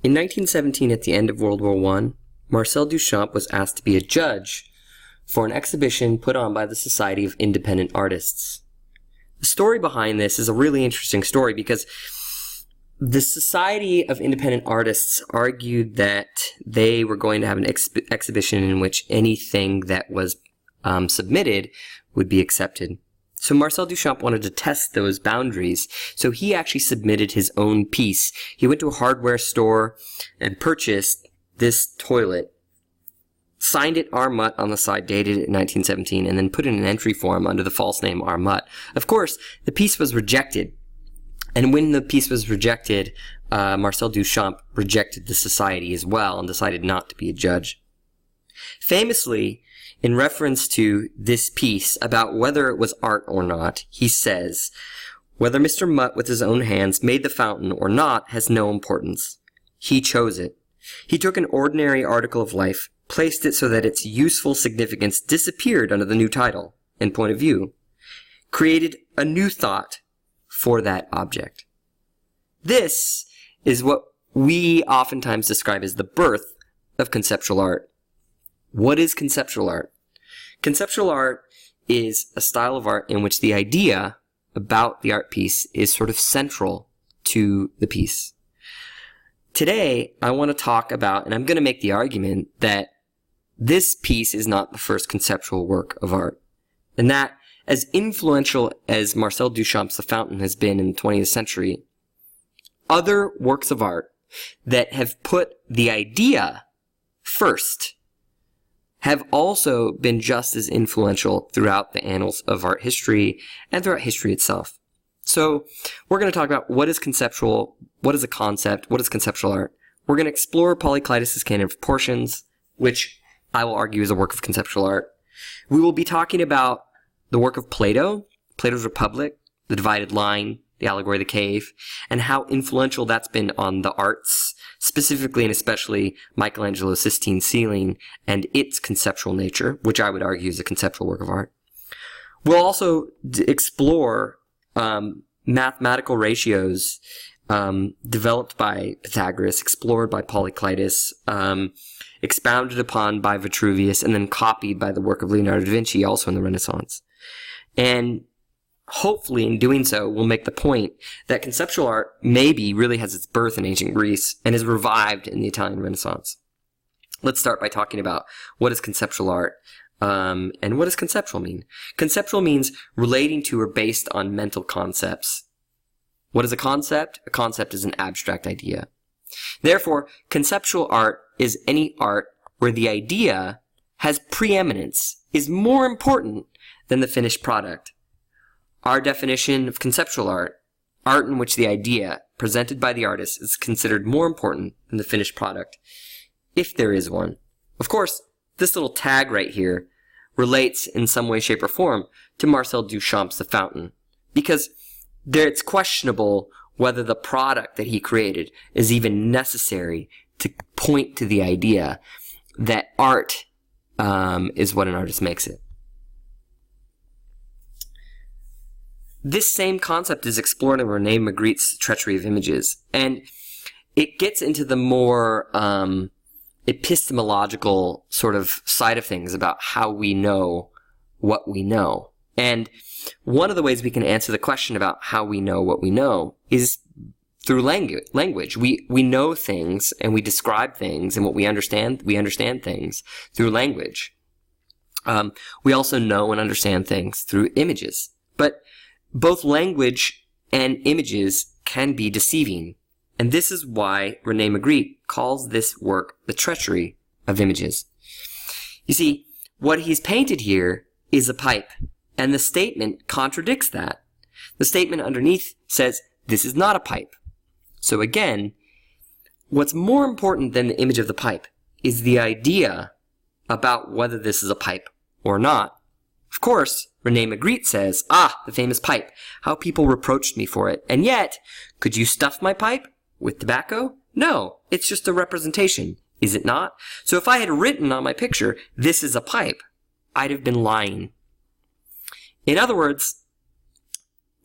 In 1917, at the end of World War I, Marcel Duchamp was asked to be a judge for an exhibition put on by the Society of Independent Artists. The story behind this is a really interesting story because the Society of Independent Artists argued that they were going to have an exhibition in which anything that was submitted would be accepted. So Marcel Duchamp wanted to test those boundaries, so he actually submitted his own piece. He went to a hardware store and purchased this toilet, signed it Armut on the side, dated it in 1917, and then put in an entry form under the false name Armut. Of course, the piece was rejected. And when the piece was rejected, Marcel Duchamp rejected the society as well and decided not to be a judge. Famously, in reference to this piece about whether it was art or not, he says, "Whether Mr. Mutt with his own hands made the fountain or not has no importance. He chose it. He took an ordinary article of life, placed it so that its useful significance disappeared under the new title and point of view, created a new thought for that object." This is what we oftentimes describe as the birth of conceptual art. What is conceptual art? Conceptual art is a style of art in which the idea about the art piece is sort of central to the piece. Today, I want to talk about, and I'm going to make the argument that this piece is not the first conceptual work of art, and that as influential as Marcel Duchamp's The Fountain has been in the 20th century, other works of art that have put the idea first have also been just as influential throughout the annals of art history and throughout history itself. So we're going to talk about what is conceptual, what is a concept, what is conceptual art. We're going to explore Polyclitus' Canon of Proportions, which I will argue is a work of conceptual art. We will be talking about the work of Plato, Plato's Republic, the Divided Line, the Allegory of the Cave, and how influential that's been on the arts, specifically and especially Michelangelo's Sistine Ceiling and its conceptual nature, which I would argue is a conceptual work of art. We'll also explore mathematical ratios developed by Pythagoras, explored by Polyclitus, expounded upon by Vitruvius, and then copied by the work of Leonardo da Vinci, also in the Renaissance. And hopefully in doing so, we'll make the point that conceptual art maybe really has its birth in ancient Greece and is revived in the Italian Renaissance. Let's start by talking about what is conceptual art, and what does conceptual mean? Conceptual means relating to or based on mental concepts. What is a concept? A concept is an abstract idea. Therefore, conceptual art is any art where the idea has preeminence, is more important than the finished product. Our definition of conceptual art in which the idea presented by the artist is considered more important than the finished product, if there is one. Of course, this little tag right here relates in some way, shape, or form to Marcel Duchamp's The Fountain, because it's questionable whether the product that he created is even necessary to point to the idea that art is what an artist makes it. This same concept is explored in René Magritte's Treachery of Images, and it gets into the more epistemological sort of side of things about how we know what we know. And one of the ways we can answer the question about how we know what we know is through language. We know things and we describe things, and what we understand things through language. We also know and understand things through images. But both language and images can be deceiving, and this is why René Magritte calls this work the treachery of images. You see, what he's painted here is a pipe, and the statement contradicts that. The statement underneath says, this is not a pipe. So again, what's more important than the image of the pipe is the idea about whether this is a pipe or not. Of course, René Magritte says, the famous pipe, how people reproached me for it. And yet, could you stuff my pipe with tobacco? No, it's just a representation, is it not? So if I had written on my picture, this is a pipe, I'd have been lying. In other words,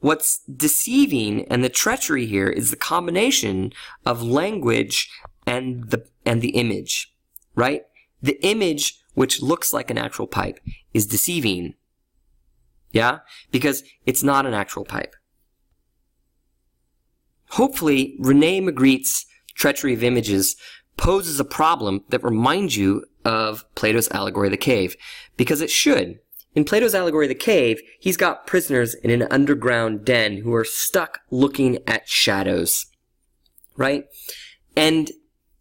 what's deceiving and the treachery here is the combination of language and the image, right? The image, which looks like an actual pipe, is deceiving. Yeah? Because it's not an actual pipe. Hopefully, René Magritte's treachery of images poses a problem that reminds you of Plato's allegory of the cave, because it should. In Plato's allegory of the cave, he's got prisoners in an underground den who are stuck looking at shadows, right? And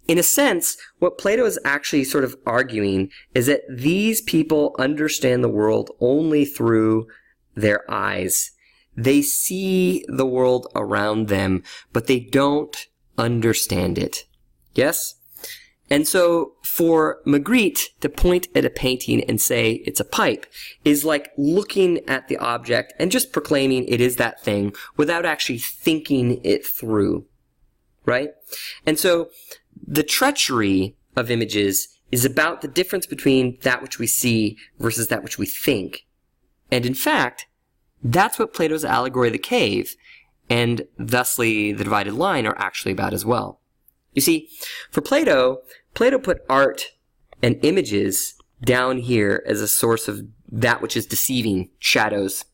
in a sense, what Plato is actually sort of arguing is that these people understand the world only through their eyes. They see the world around them, but they don't understand it. Yes? And so for Magritte to point at a painting and say it's a pipe is like looking at the object and just proclaiming it is that thing without actually thinking it through, right? And so the treachery of images is about the difference between that which we see versus that which we think. And in fact, that's what Plato's allegory of the cave and thusly the divided line are actually about as well. You see, for Plato put art and images down here as a source of that which is deceiving, shadows.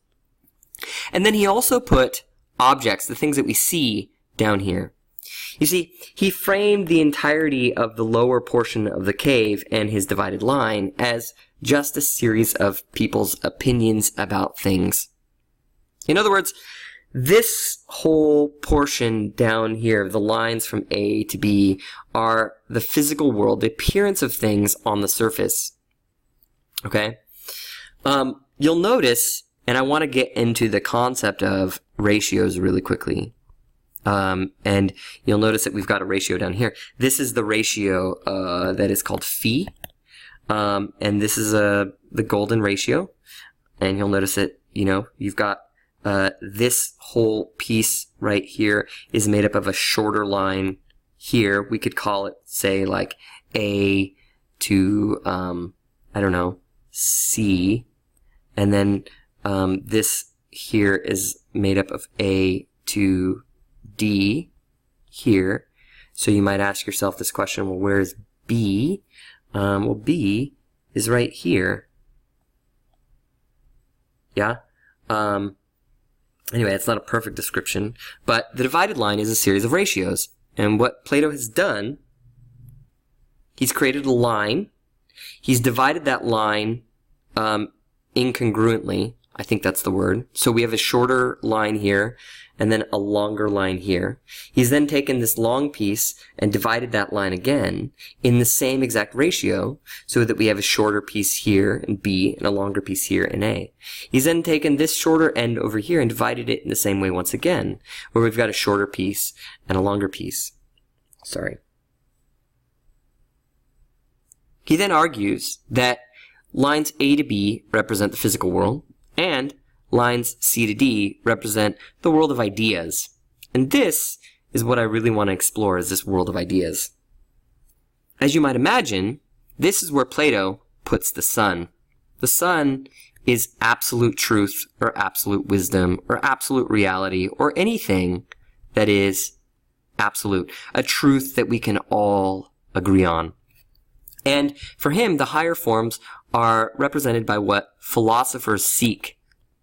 And then he also put objects, the things that we see, down here. You see, he framed the entirety of the lower portion of the cave and his divided line as just a series of people's opinions about things. In other words, this whole portion down here, the lines from A to B, are the physical world, the appearance of things on the surface. Okay? You'll notice, and I want to get into the concept of ratios really quickly. And you'll notice that we've got a ratio down here. This is the ratio that is called phi. And this is the golden ratio. And you'll notice that, you've got this whole piece right here is made up of a shorter line here. We could call it, say, like A to, C. And then this here is made up of A to D here. So you might ask yourself this question, well, where is B? Well, B is right here. Yeah? Anyway, it's not a perfect description, but the divided line is a series of ratios. And what Plato has done, he's created a line. He's divided that line incongruently. I think that's the word. So we have a shorter line here and then a longer line here. He's then taken this long piece and divided that line again in the same exact ratio so that we have a shorter piece here in B and a longer piece here in A. He's then taken this shorter end over here and divided it in the same way once again, where we've got a shorter piece and a longer piece. Sorry. He then argues that lines A to B represent the physical world, and lines C to D represent the world of ideas. And this is what I really want to explore, is this world of ideas. As you might imagine, this is where Plato puts the sun. The sun is absolute truth or absolute wisdom or absolute reality or anything that is absolute, a truth that we can all agree on. And for him, the higher forms are represented by what philosophers seek.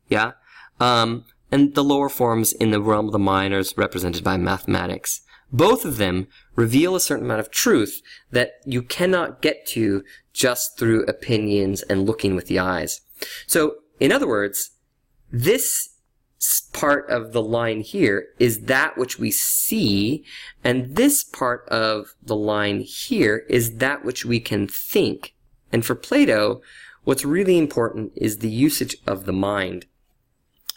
Yeah? And the lower forms in the realm of the mind are represented by mathematics. Both of them reveal a certain amount of truth that you cannot get to just through opinions and looking with the eyes. So, in other words, this part of the line here is that which we see, and this part of the line here is that which we can think. And for Plato, what's really important is the usage of the mind.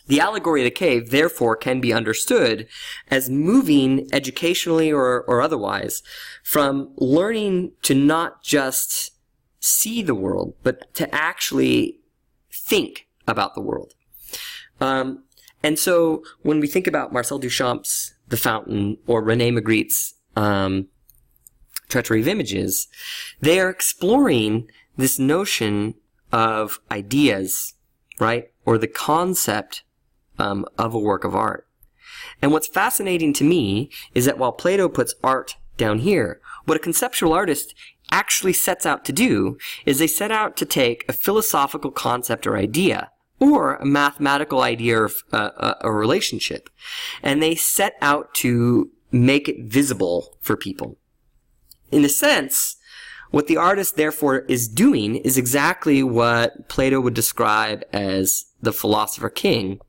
The allegory of the cave, therefore, can be understood as moving educationally or otherwise from learning to not just see the world, but to actually think about the world. And so when we think about Marcel Duchamp's The Fountain or René Magritte's Treachery of Images, they are exploring this notion of ideas, right? Or the concept of a work of art. And what's fascinating to me is that while Plato puts art down here, What a conceptual artist actually sets out to do is they set out to take a philosophical concept or idea, or a mathematical idea or a relationship, and they set out to make it visible for people. In a sense, what the artist therefore is doing is exactly what Plato would describe as the philosopher king.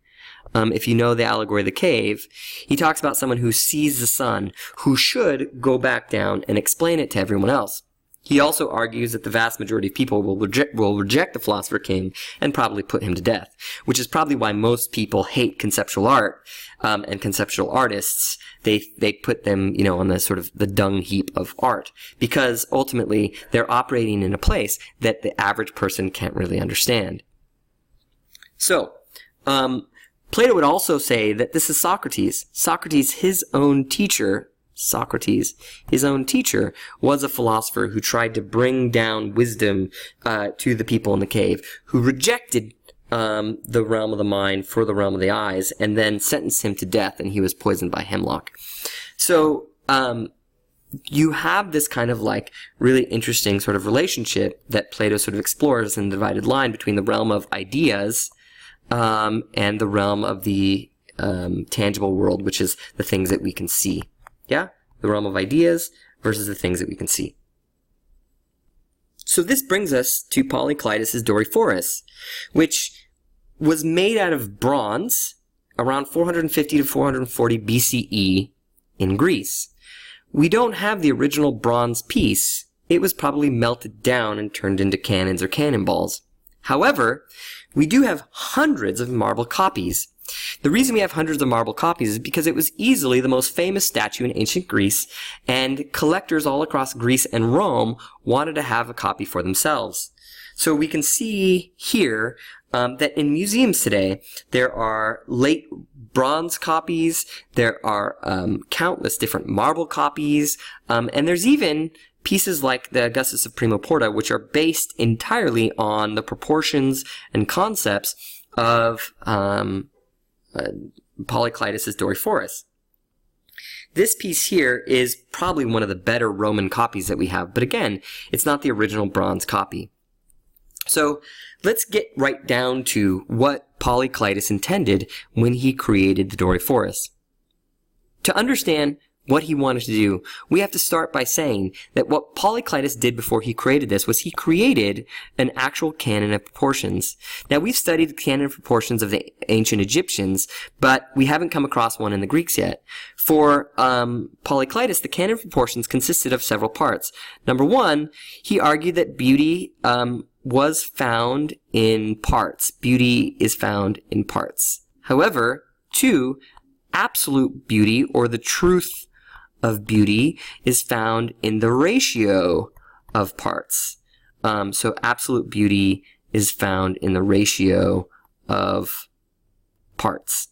If you know the allegory of the cave, he talks about someone who sees the sun, who should go back down and explain it to everyone else. He also argues that the vast majority of people will reject the philosopher king and probably put him to death, which is probably why most people hate conceptual art and conceptual artists. They put them, on the sort of the dung heap of art, because ultimately they're operating in a place that the average person can't really understand. So, Plato would also say that this is Socrates. His own teacher, was a philosopher who tried to bring down wisdom to the people in the cave, who rejected the realm of the mind for the realm of the eyes, and then sentenced him to death, and he was poisoned by hemlock. So you have this kind of like really interesting sort of relationship that Plato sort of explores in the divided line between the realm of ideas and the realm of the tangible world, which is the things that we can see. Yeah? The realm of ideas versus the things that we can see. So this brings us to Polyclitus' Doryphorus, which was made out of bronze around 450 to 440 BCE in Greece. We don't have the original bronze piece. It was probably melted down and turned into cannons or cannonballs. However, we do have hundreds of marble copies. The reason we have hundreds of marble copies is because it was easily the most famous statue in ancient Greece, and collectors all across Greece and Rome wanted to have a copy for themselves. So we can see here that in museums today, there are late bronze copies, there are countless different marble copies, and there's even pieces like the Augustus of Prima Porta, which are based entirely on the proportions and concepts of Polyclitus' Doryphorus. This piece here is probably one of the better Roman copies that we have, but again, it's not the original bronze copy. So let's get right down to what Polyclitus intended when he created the Doryphorus. To understand what he wanted to do, we have to start by saying that what Polyclitus did before he created this was he created an actual canon of proportions. Now, we've studied the canon of proportions of the ancient Egyptians, but we haven't come across one in the Greeks yet. For Polyclitus, the canon of proportions consisted of several parts. Number one, he argued that beauty was found in parts. Beauty is found in parts. However, two, absolute beauty, or the truth of beauty, is found in the ratio of parts. So absolute beauty is found in the ratio of parts.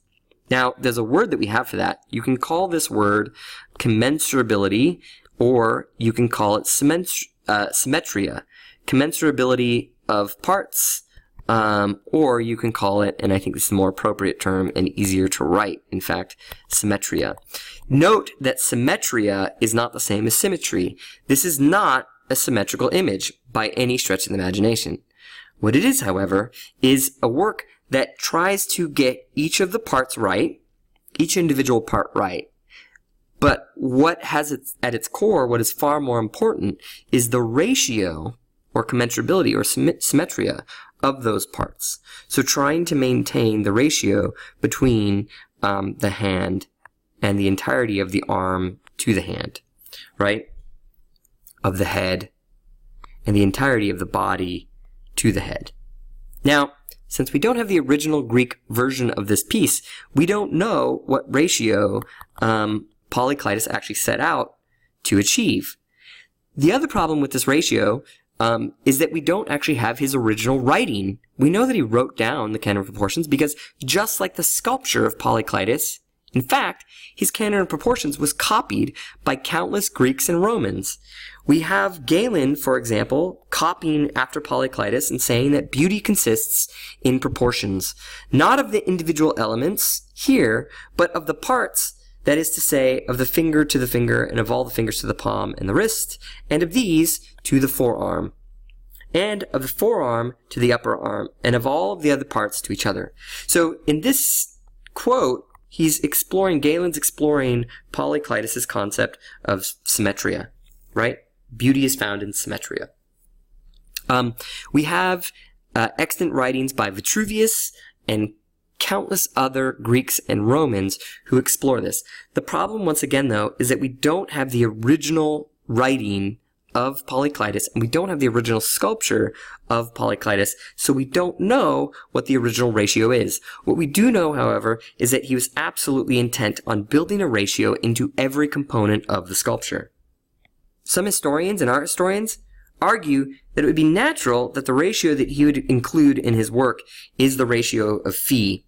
Now, there's a word that we have for that. You can call this word commensurability, or you can call it symmetria. Commensurability of parts, or you can call it, and I think this is a more appropriate term and easier to write, in fact, symmetria. Note that symmetria is not the same as symmetry. This is not a symmetrical image by any stretch of the imagination. What it is, however, is a work that tries to get each of the parts right, each individual part right. But what has at its core, what is far more important, is the ratio, or commensurability, or symmetria of those parts. So trying to maintain the ratio between the hand and the entirety of the arm to the hand, right? Of the head and the entirety of the body to the head. Now, since we don't have the original Greek version of this piece, we don't know what ratio Polyclitus actually set out to achieve. The other problem with this ratio is that we don't actually have his original writing. We know that he wrote down the canon of proportions because just like the sculpture of Polyclitus, in fact, his canon of proportions was copied by countless Greeks and Romans. We have Galen, for example, copying after Polyclitus and saying that beauty consists in proportions, not of the individual elements here, but of the parts that is to say, of the finger to the finger, and of all the fingers to the palm and the wrist, and of these to the forearm, and of the forearm to the upper arm, and of all the other parts to each other. So in this quote, Galen's exploring Polyclitus' concept of symmetria, right? Beauty is found in symmetria. We have extant writings by Vitruvius and countless other Greeks and Romans who explore this. The problem, once again, though, is that we don't have the original writing of Polyclitus, and we don't have the original sculpture of Polyclitus, so we don't know what the original ratio is. What we do know, however, is that he was absolutely intent on building a ratio into every component of the sculpture. Some historians and art historians argue that it would be natural that the ratio that he would include in his work is the ratio of phi,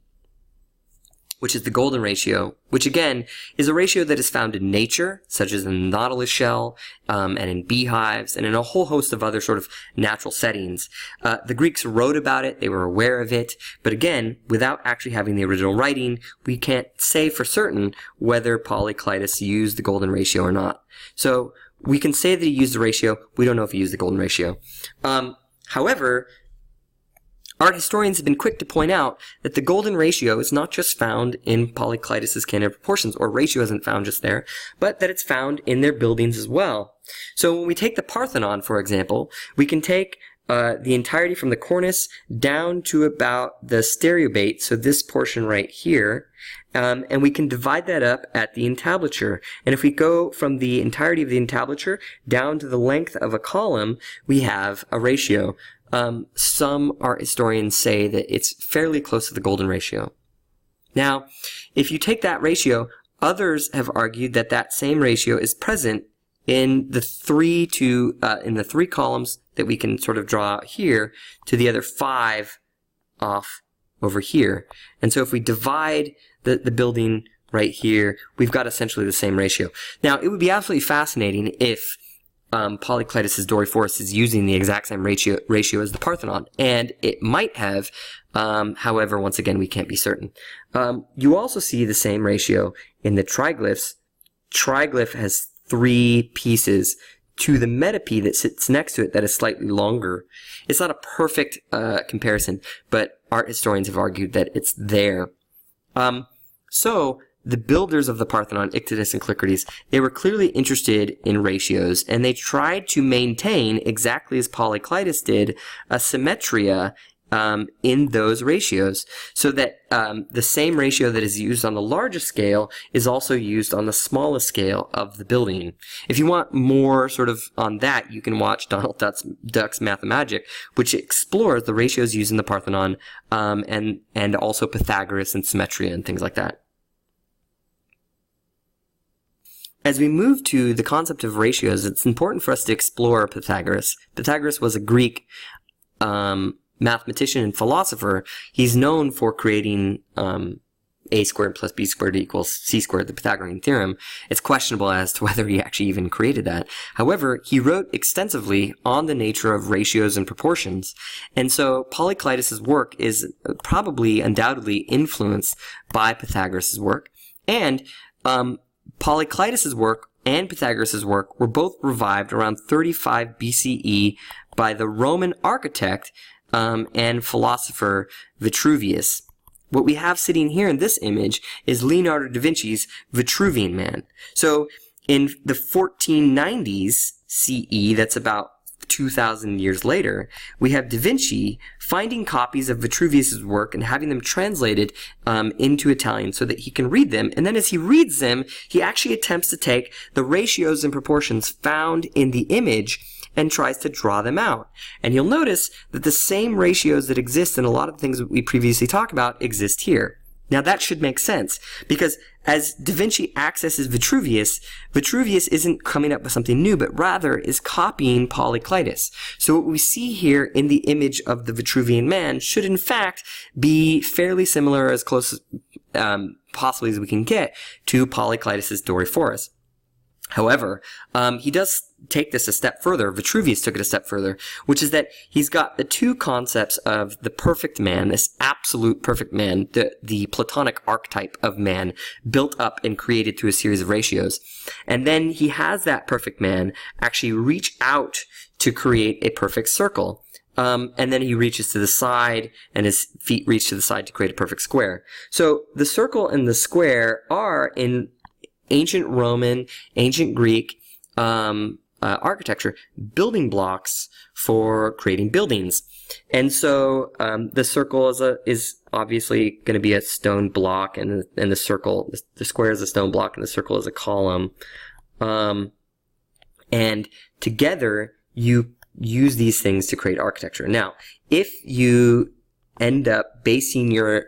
which is the golden ratio, which again is a ratio that is found in nature, such as in the nautilus shell, and in beehives, and in a whole host of other sort of natural settings. The Greeks wrote about it, they were aware of it, but again, without actually having the original writing, we can't say for certain whether Polyclitus used the golden ratio or not. So we can say that he used the ratio, we don't know if he used the golden ratio. However, art historians have been quick to point out that the golden ratio is not just found in Polyclitus' canon of proportions, or ratio isn't found just there, but that it's found in their buildings as well. So when we take the Parthenon, for example, we can take the entirety from the cornice down to about the stereobate, so this portion right here, and we can divide that up at the entablature. And if we go from the entirety of the entablature down to the length of a column, we have a ratio. Some art historians say that it's fairly close to the golden ratio. Now, if you take that ratio, others have argued that that same ratio is present in the three columns that we can sort of draw here to the other 5 off over here. And so if we divide the building right here, we've got essentially the same ratio. Now, it would be absolutely fascinating if Polyclitus' Doryphorus is using the exact same ratio as the Parthenon, and it might have. However, once again, we can't be certain. You also see the same ratio in the triglyphs. Triglyph has 3 pieces to the metape that sits next to it that is slightly longer. It's not a perfect comparison, but art historians have argued that it's there. So the builders of the Parthenon, Ictitus and Clicrates, they were clearly interested in ratios, and they tried to maintain, exactly as Polyclitus did, a symmetria in those ratios, so that the same ratio that is used on the largest scale is also used on the smallest scale of the building. If you want more sort of on that, you can watch Donald Duck's Mathemagic, which explores the ratios used in the Parthenon, and also Pythagoras and symmetria and things like that. As we move to the concept of ratios, it's important for us to explore Pythagoras. Pythagoras was a Greek mathematician and philosopher. He's known for creating a squared plus b squared equals c squared, the Pythagorean theorem. It's questionable as to whether he actually even created that. However, he wrote extensively on the nature of ratios and proportions, and so Polyclitus' work is probably undoubtedly influenced by Pythagoras' work, and Polyclitus' work and Pythagoras' work were both revived around 35 BCE by the Roman architect and philosopher Vitruvius. What we have sitting here in this image is Leonardo da Vinci's Vitruvian Man. So in the 1490s CE, that's about 2,000 years later, we have Da Vinci finding copies of Vitruvius' work and having them translated into Italian so that he can read them. And then as he reads them, he actually attempts to take the ratios and proportions found in the image and tries to draw them out. And you'll notice that the same ratios that exist in a lot of the things that we previously talked about exist here. Now that should make sense, because as Da Vinci accesses Vitruvius, Vitruvius isn't coming up with something new, but rather is copying Polyclitus. So what we see here in the image of the Vitruvian Man should in fact be fairly similar, as close possibly as we can get, to Polyclitus' Doryphorus. However, he does take this a step further. Vitruvius took it a step further, which is that he's got the two concepts of the perfect man, this absolute perfect man, the Platonic archetype of man, built up and created through a series of ratios. And then he has that perfect man actually reach out to create a perfect circle. And then he reaches to the side, and his feet reach to the side to create a perfect square. So the circle and the square are in ancient Roman, ancient Greek architecture, building blocks for creating buildings. And so the circle is obviously going to be a stone block, and the circle, the square is a stone block, and the circle is a column. And together you use these things to create architecture. Now, if you end up basing your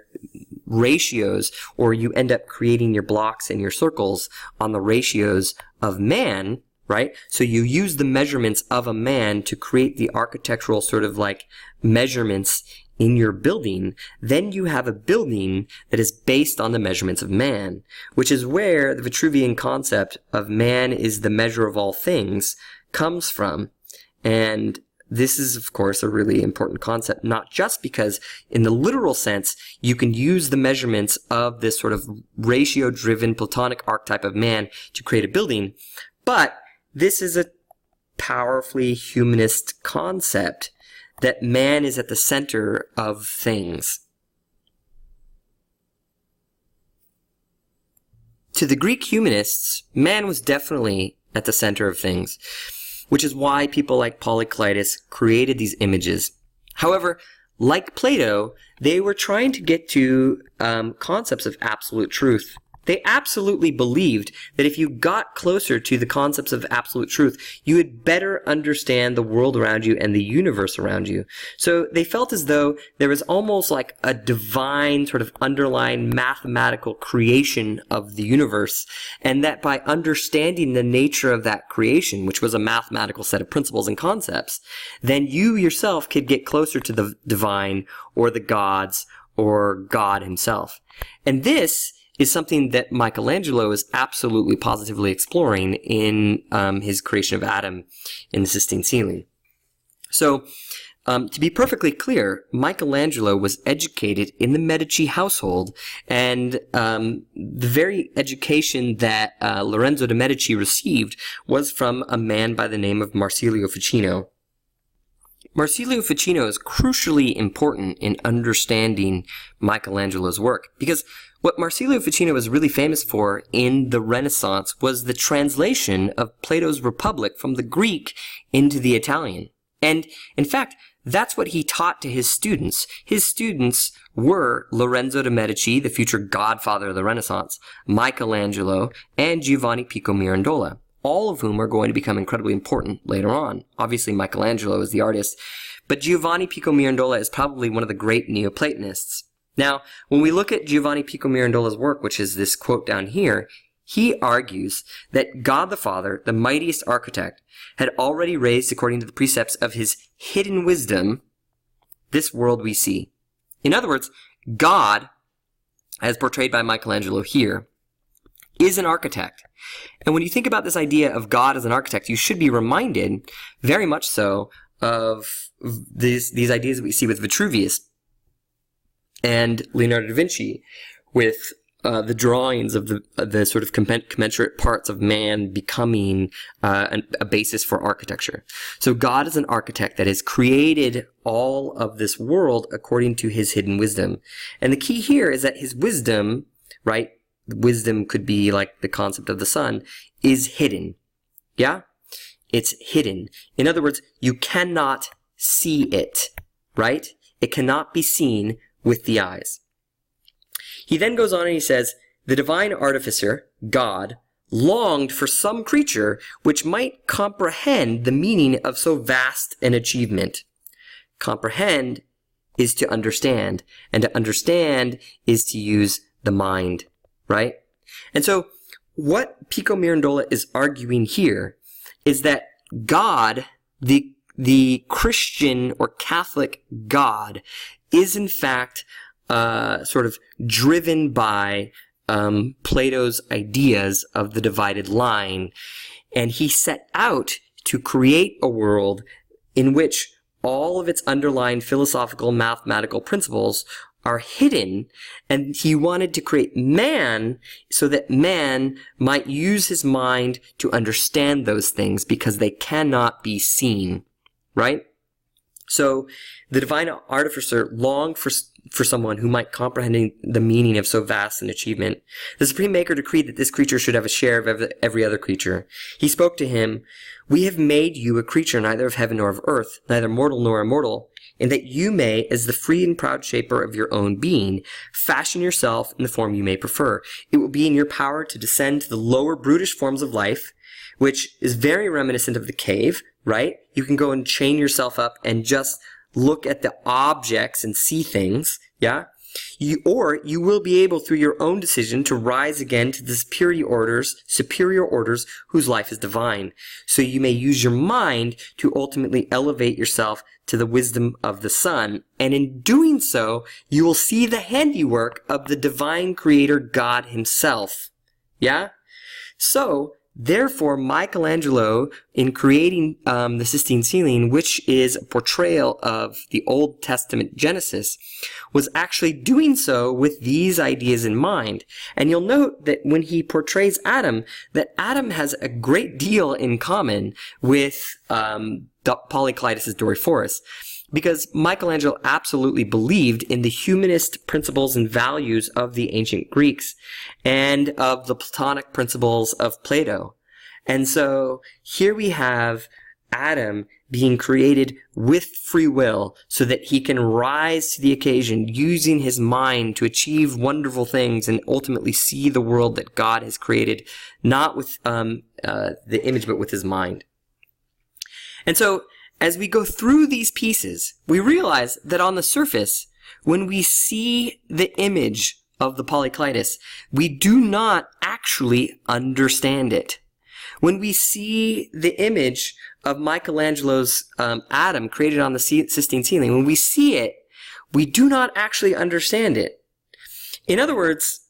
ratios, or you end up creating your blocks and your circles on the ratios of man, right? So you use the measurements of a man to create the architectural sort of like measurements in your building, then you have a building that is based on the measurements of man, which is where the Vitruvian concept of man is the measure of all things comes from. And this is, of course, a really important concept, not just because in the literal sense, you can use the measurements of this sort of ratio-driven Platonic archetype of man to create a building, but this is a powerfully humanist concept that man is at the center of things. To the Greek humanists, man was definitely at the center of things, which is why people like Polyclitus created these images. However, like Plato, they were trying to get to concepts of absolute truth. They absolutely believed that if you got closer to the concepts of absolute truth, you would better understand the world around you and the universe around you. So they felt as though there was almost like a divine sort of underlying mathematical creation of the universe, and that by understanding the nature of that creation, which was a mathematical set of principles and concepts, then you yourself could get closer to the divine or the gods or God himself. And this is something that Michelangelo is absolutely positively exploring in his creation of Adam in the Sistine ceiling. So, to be perfectly clear, Michelangelo was educated in the Medici household, and the very education that Lorenzo de' Medici received was from a man by the name of Marsilio Ficino. Marsilio Ficino is crucially important in understanding Michelangelo's work, because what Marsilio Ficino was really famous for in the Renaissance was the translation of Plato's Republic from the Greek into the Italian. And, in fact, that's what he taught to his students. His students were Lorenzo de' Medici, the future godfather of the Renaissance, Michelangelo, and Giovanni Pico Mirandola, all of whom are going to become incredibly important later on. Obviously, Michelangelo is the artist, but Giovanni Pico Mirandola is probably one of the great Neoplatonists. Now, when we look at Giovanni Pico Mirandola's work, which is this quote down here, he argues that God the Father, the mightiest architect, had already raised, according to the precepts of his hidden wisdom, this world we see. In other words, God, as portrayed by Michelangelo here, is an architect. And when you think about this idea of God as an architect, you should be reminded, very much so, of these ideas that we see with Vitruvius and Leonardo da Vinci, with the drawings of the sort of commensurate parts of man becoming a basis for architecture. So God is an architect that has created all of this world according to his hidden wisdom. And the key here is that his wisdom, right, wisdom could be like the concept of the sun, is hidden. Yeah? It's hidden. In other words, you cannot see it, right? It cannot be seen with the eyes. He then goes on and he says, the divine artificer, God, longed for some creature which might comprehend the meaning of so vast an achievement. Comprehend is to understand, and to understand is to use the mind, right? And so what Pico Mirandola is arguing here is that God, the Christian or Catholic God, is in fact sort of driven by Plato's ideas of the divided line, and he set out to create a world in which all of its underlying philosophical mathematical principles are hidden, and he wanted to create man so that man might use his mind to understand those things because they cannot be seen, right? So the divine artificer longed for someone who might comprehend the meaning of so vast an achievement. The supreme maker decreed that this creature should have a share of every other creature. He spoke to him, "We have made you a creature neither of heaven nor of earth, neither mortal nor immortal, and that you may, as the free and proud shaper of your own being, fashion yourself in the form you may prefer. It will be in your power to descend to the lower brutish forms of life," which is very reminiscent of the cave, right? You can go and chain yourself up and just look at the objects and see things, yeah? Or you will be able, through your own decision, to rise again to the superior orders whose life is divine. So you may use your mind to ultimately elevate yourself to the wisdom of the sun. And in doing so, you will see the handiwork of the divine creator God himself. Yeah? So, therefore, Michelangelo, in creating the Sistine Ceiling, which is a portrayal of the Old Testament Genesis, was actually doing so with these ideas in mind. And you'll note that when he portrays Adam, that Adam has a great deal in common with Polyclitus' Doryphorus, because Michelangelo absolutely believed in the humanist principles and values of the ancient Greeks and of the Platonic principles of Plato. And so here we have Adam being created with free will so that he can rise to the occasion using his mind to achieve wonderful things and ultimately see the world that God has created, not with the image, but with his mind. And so, as we go through these pieces, we realize that on the surface, when we see the image of the Polyclitus, we do not actually understand it. When we see the image of Michelangelo's Adam created on the Sistine Ceiling, when we see it, we do not actually understand it. In other words,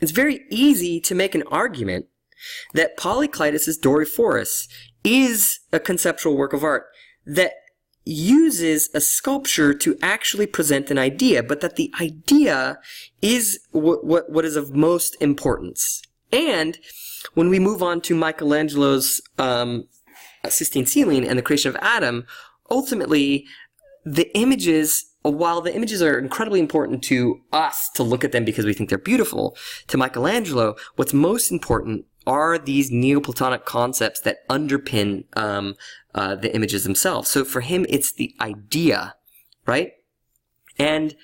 it's very easy to make an argument that Polyclitus' Doryphorus is a conceptual work of art that uses a sculpture to actually present an idea, but that the idea is what is of most importance. And when we move on to Michelangelo's Sistine Ceiling and the creation of Adam, ultimately the images, while the images are incredibly important to us to look at them because we think they're beautiful, to Michelangelo, what's most important are these Neoplatonic concepts that underpin the images themselves. So for him, it's the idea, right? And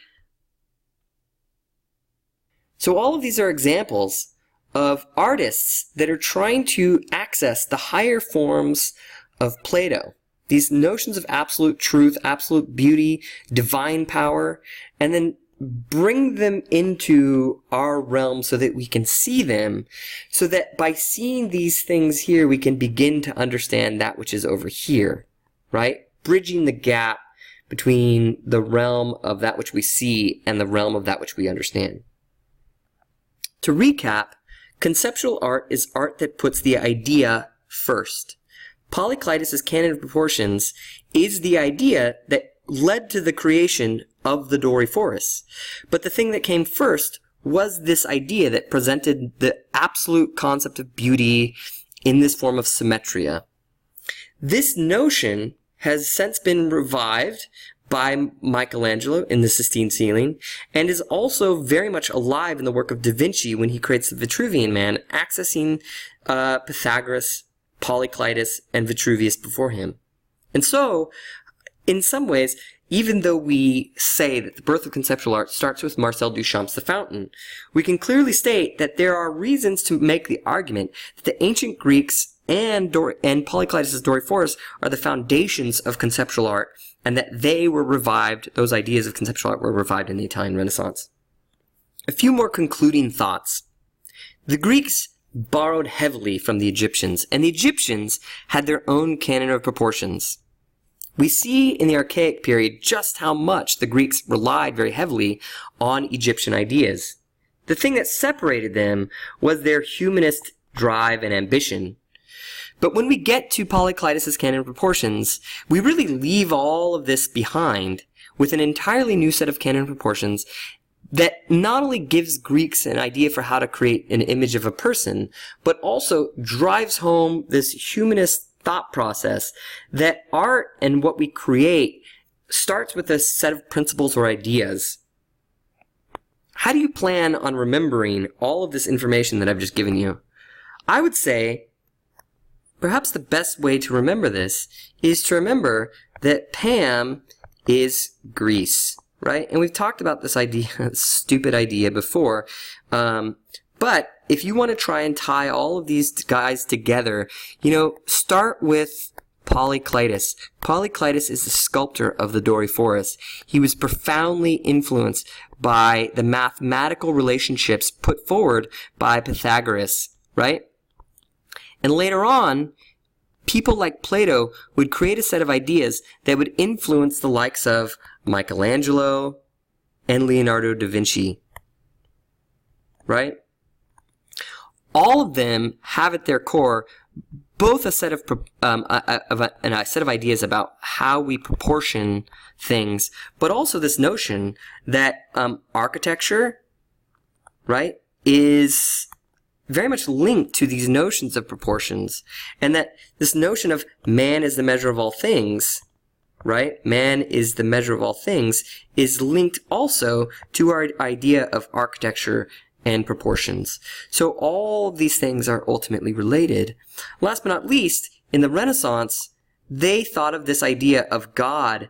so all of these are examples of artists that are trying to access the higher forms of Plato. These notions of absolute truth, absolute beauty, divine power, and then bring them into our realm so that we can see them, so that by seeing these things here, we can begin to understand that which is over here, right? Bridging the gap between the realm of that which we see and the realm of that which we understand. To recap, conceptual art is art that puts the idea first. Polyclitus' canon of proportions is the idea that led to the creation of the Doryphorus. But the thing that came first was this idea that presented the absolute concept of beauty in this form of symmetria. This notion has since been revived by Michelangelo in the Sistine Ceiling, and is also very much alive in the work of Da Vinci when he creates the Vitruvian Man, accessing Pythagoras, Polyclitus, and Vitruvius before him. And so, in some ways, even though we say that the birth of conceptual art starts with Marcel Duchamp's The Fountain, we can clearly state that there are reasons to make the argument that the ancient Greeks and Polyclitus' Doryphorus are the foundations of conceptual art, and that they were revived, those ideas of conceptual art were revived in the Italian Renaissance. A few more concluding thoughts. The Greeks borrowed heavily from the Egyptians, and the Egyptians had their own canon of proportions. We see in the Archaic period just how much the Greeks relied very heavily on Egyptian ideas. The thing that separated them was their humanist drive and ambition. But when we get to Polyclitus' canon of proportions, we really leave all of this behind with an entirely new set of canon proportions that not only gives Greeks an idea for how to create an image of a person, but also drives home this humanist thought process that art and what we create starts with a set of principles or ideas. How do you plan on remembering all of this information that I've just given you? I would say perhaps the best way to remember this is to remember that Pam is Greece, right? And we've talked about this idea, stupid idea before. But if you want to try and tie all of these guys together, start with Polyclitus. Polyclitus is the sculptor of the Doryphorus. He was profoundly influenced by the mathematical relationships put forward by Pythagoras, right? And later on, people like Plato would create a set of ideas that would influence the likes of Michelangelo and Leonardo da Vinci, right? All of them have at their core both a set of a set of ideas about how we proportion things, but also this notion that architecture, right, is very much linked to these notions of proportions, and that this notion of man is the measure of all things, right? Man is the measure of all things is linked also to our idea of architecture and proportions. So all of these things are ultimately related. Last but not least, in the Renaissance, they thought of this idea of God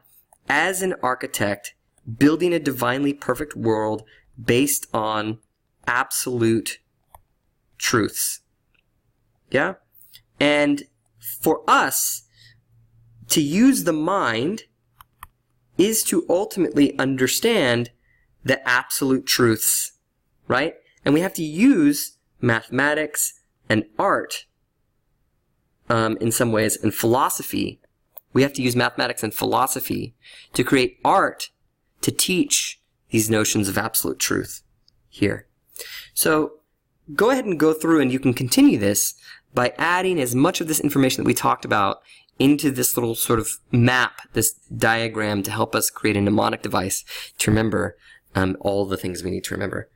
as an architect building a divinely perfect world based on absolute truths. Yeah? And for us, to use the mind is to ultimately understand the absolute truths, right? And we have to use mathematics and art in some ways, and philosophy. We have to use mathematics and philosophy to create art to teach these notions of absolute truth here. So go ahead and go through and you can continue this by adding as much of this information that we talked about into this little sort of map, this diagram, to help us create a mnemonic device to remember all the things we need to remember.